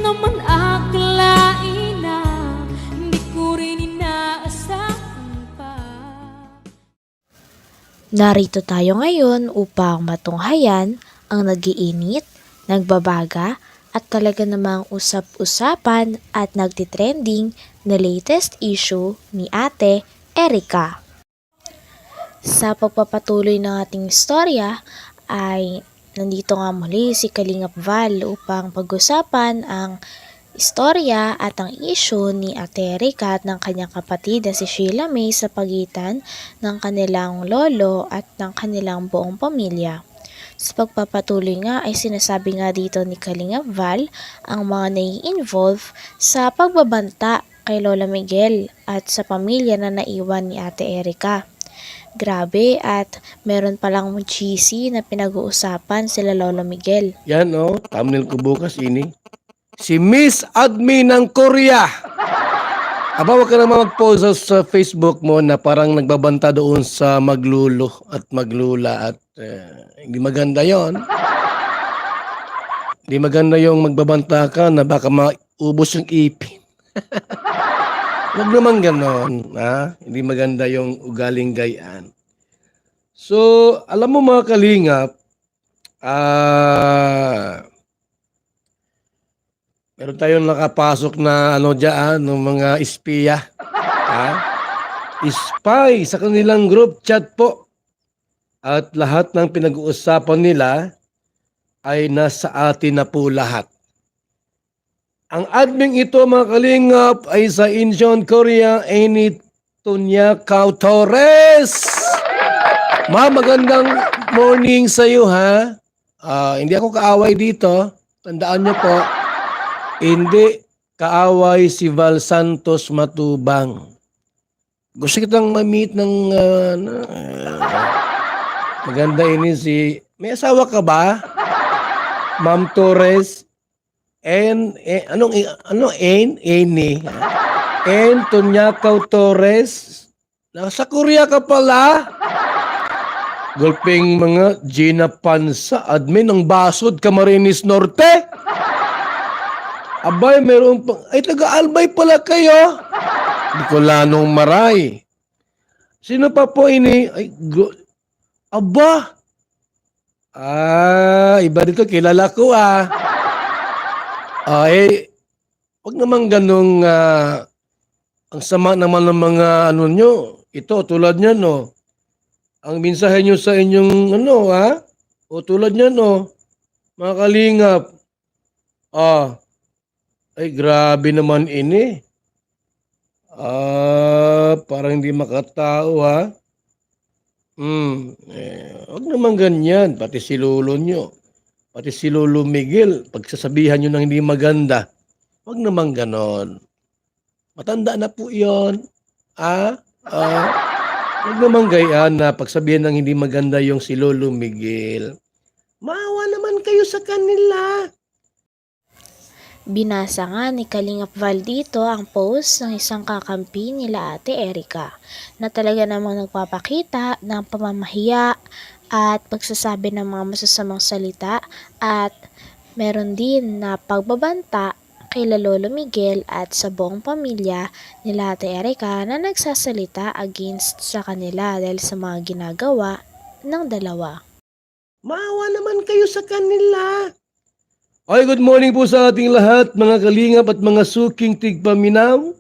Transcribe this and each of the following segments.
naman akalain na hindi ko rin inaasahan pa. Narito tayo ngayon upang matunghayan ang nagiinit, nagbabaga at talaga namang usap-usapan at nagtitrending na latest issue ni Ate Erica. Sa pagpapatuloy ng ating istorya ay nandito nga muli si Kalingap Val upang pag-usapan ang istorya at ang issue ni Ate Erica at ng kanyang kapatid na si Sheila May sa pagitan ng kanilang lolo at ng kanilang buong pamilya. Sa pagpapatuloy nga ay sinasabi nga dito ni Kalingap Val ang mga nai-involve sa pagbabanta kay Lola Miguel at sa pamilya na naiwan ni Ate Erica. Grabe at meron palang cheesy na pinag-uusapan sila Lola Miguel. Yan thumbnail ko bukas ini. Si Miss Admin ng Korea. Aba, wag ka naman mag-post sa Facebook mo na parang nagbabanta doon sa maglulo at maglula at hindi maganda yon. Hindi maganda yung magbabanta ka na baka maubos yung ipin. Wag naman ganon. Hindi maganda yung ugaling gayaan. So, alam mo mga kalingap, meron tayong nakapasok na dyan, ng mga espiya. Spy sa kanilang group chat po. At lahat ng pinag-uusapan nila ay nasa atin na po lahat. Ang admin ito mga kalingap ay sa Incheon, Korea, Amy Tonya Cao Torres. Magandang morning sa iyo ha. Hindi ako kaaway dito. Tandaan niyo po. Hindi kaaway si Val Santos Matubang. Gusto kitang ma-meet ng maganda ini si... May asawa ka ba? Ma'am Torres? Tonyakaw Torres? Nasa Korea ka pala? Gulping mga Gina Pansa, admin ng Basod, Camarines Norte? Abay, meron pang... Ay, taga-Albay pala kayo. Bicolanong Maray. Sino pa po ini? Ay, aba! Iba dito, kilala ko wag naman ganong ang sama naman ng mga nyo. Ito, tulad nyan, ang mensahe nyo sa inyong o tulad nyan, mga kalingap. Ay, grabe naman ini. Parang hindi makatao, wag naman ganyan. Pati si lolo nyo. Pati si Lolo Miguel, pagsasabihan nyo ng hindi maganda, wag naman ganon. Matanda na po yun. Wag naman gayaan na pagsabihan ng hindi maganda yung si Lolo Miguel. Maawa naman kayo sa kanila. Binasa nga ni Kalingap Val dito ang post ng isang kakampi nila Ate Erica na talaga namang nagpapakita ng pamamahiya at pagsasabi ng mga masasamang salita at meron din na pagbabanta kay Lolo Miguel at sa buong pamilya nila Ate Erica na nagsasalita against sa kanila dahil sa mga ginagawa ng dalawa. Maawa naman kayo sa kanila. Okay, good morning po sa ating lahat, mga kalingap at mga suking tigpaminaw.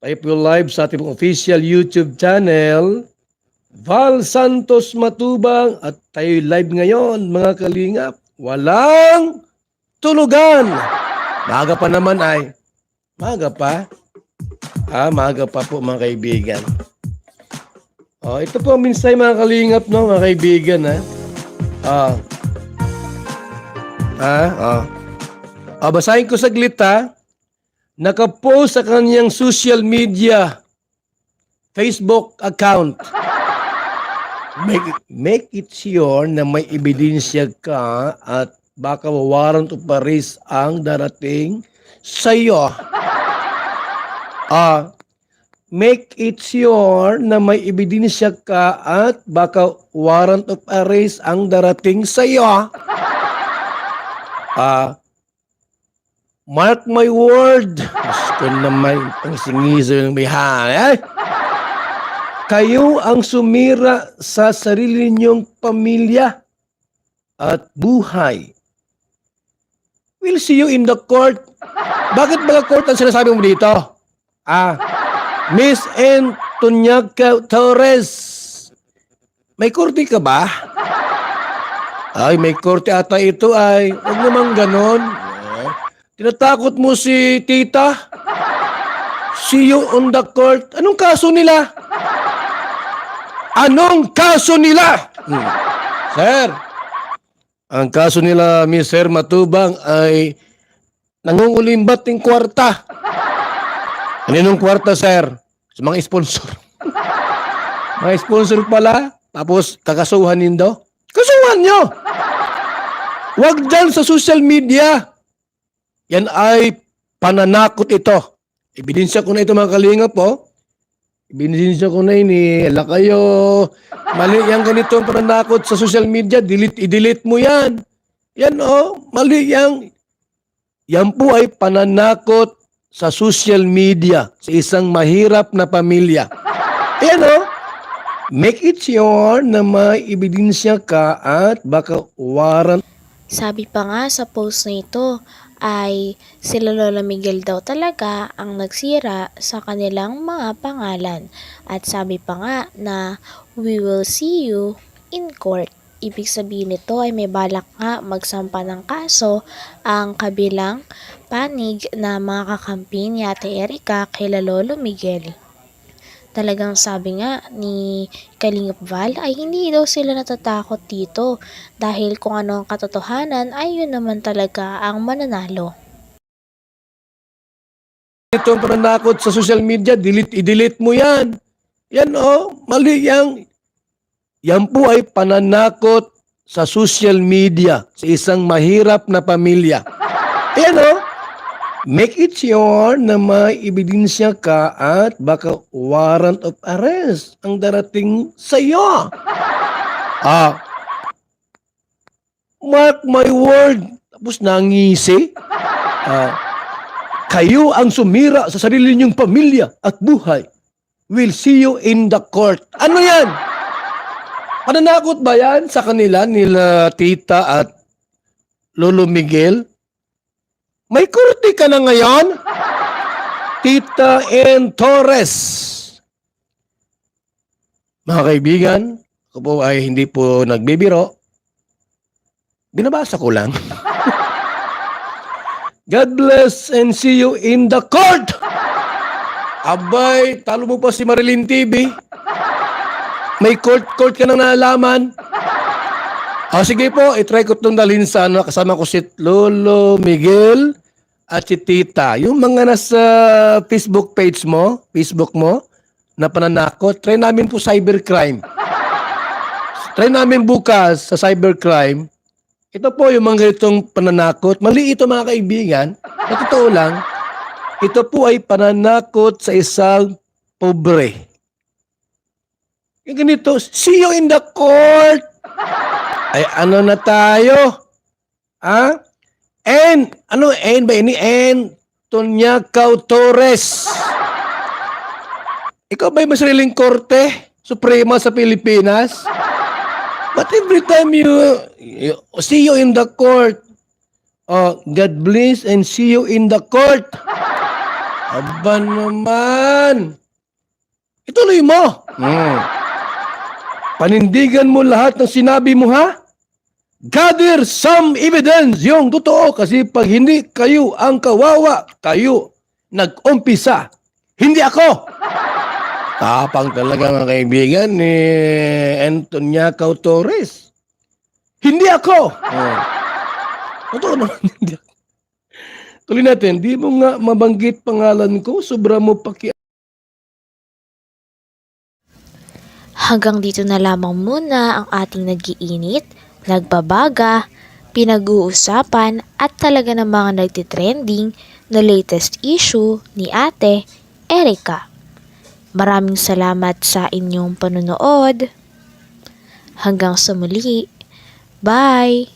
Tayo po live sa ating official YouTube channel, Val Santos Matubang, at tayo live ngayon, mga kalingap. Walang tulugan. Maaga pa naman ay. Maaga pa. Maaga pa po mga kaibigan. Ito po ang minsay mga kalingap, mga kaibigan. Basahin ko saglit Nakapost sa kanyang social media Facebook account. Make it sure na may ebidensya ka at baka warrant of arrest ang darating sa iyo. Make it sure na may ebidensya ka at baka warrant of arrest ang darating sa iyo. Mark my word. Diyos ko naman, ang singiso ng bihay. Kayo ang sumira sa sarili ninyong pamilya at buhay. We'll see you in the court. Bakit mga court ang sinasabi mo dito? Miss Antoniaca Torres. May korte ka ba? Ay, may korte ata ito ay. Huwag naman ganon. Tinatakot mo si tita? See you on the court. Anong kaso nila? Anong kaso nila? Sir, ang kaso nila, Mr. Matubang, ay nangungulimbat ng kwarta. Aninong kwarta, sir? Sa mga sponsor. Mga sponsor pala, tapos kakasuhan nindo. Kasuhan nyo! Huwag dyan sa social media. Yan ay pananakot ito. Ebidensya ko na ito mga kalingap po. Ebidensya ko na ini. Ala kayo. Mali yan ganito ang pananakot sa social media. I-delete mo yan. Yan mali yan. Yan po ay pananakot sa social media sa isang mahirap na pamilya. Ayan make it sure na may ebidensya ka at baka warrant. Sabi pa nga sa post na ito ay sila Lola Miguel daw talaga ang nagsira sa kanilang mga pangalan. At sabi pa nga na we will see you in court. Ibig sabihin nito ay may balak nga magsampa ng kaso ang kabilang panig na mga kakampi ni Ate Erica kay Lolo Miguel. Talagang sabi nga ni Kalingap Val ay hindi daw sila natatakot dito dahil kung ano ang katotohanan ay yun naman talaga ang mananalo. Ito ang pananakot sa social media, i-delete mo yan. Yan mali yan. Yan po ay pananakot sa social media sa isang mahirap na pamilya. Yan make it sure na may ebidensya ka at baka warrant of arrest ang darating sa iyo. Mark my word. Tapos nangisi. Kayo ang sumira sa sarili ninyong pamilya at buhay. We'll see you in the court. Ano yan? Pananakot ba yan sa kanila nila tita at Lolo Miguel? May korte ka na ngayon? Tita N. Torres. Mga kaibigan, ako po ay hindi po nagbibiro. Binabasa ko lang. God bless and see you in the court. Abay, talo mo pa si Marilyn TV. May court ka nang nalaman. Sige po, itry ko itong dalhin sa kasama ko si Lolo Miguel at si Tita. Yung mga nasa Facebook mo, na pananakot, try namin po cybercrime. Try namin bukas sa cybercrime. Ito po yung mga ganitong pananakot. Mali ito mga kaibigan. Sa totoo lang, ito po ay pananakot sa isang pobre. Yung ganito, see you in the court. Ay ano na tayo? N ba ini? Antoniaca Torres. Ikaw ba'y masariling korte? Suprema sa Pilipinas? But every time you see you in the court, God bless and see you in the court. Aba naman. Ituloy mo. Panindigan mo lahat ng sinabi mo, ha? Gather some evidence. Yung totoo. Kasi pag hindi kayo ang kawawa, kayo nag-umpisa. Hindi ako. Tapang talaga mga kaibigan ni Antoniaca Torres. Hindi ako. Totoo naman. Hindi ako. Tuloy natin. Di mo nga mabanggit pangalan ko. Sobra mo paki... Hanggang dito na lamang muna ang ating nag-iinit, nagbabaga, pinag-uusapan at talaga ng mga nagtitrending na latest issue ni Ate Erica. Maraming salamat sa inyong panonood. Hanggang sa muli. Bye!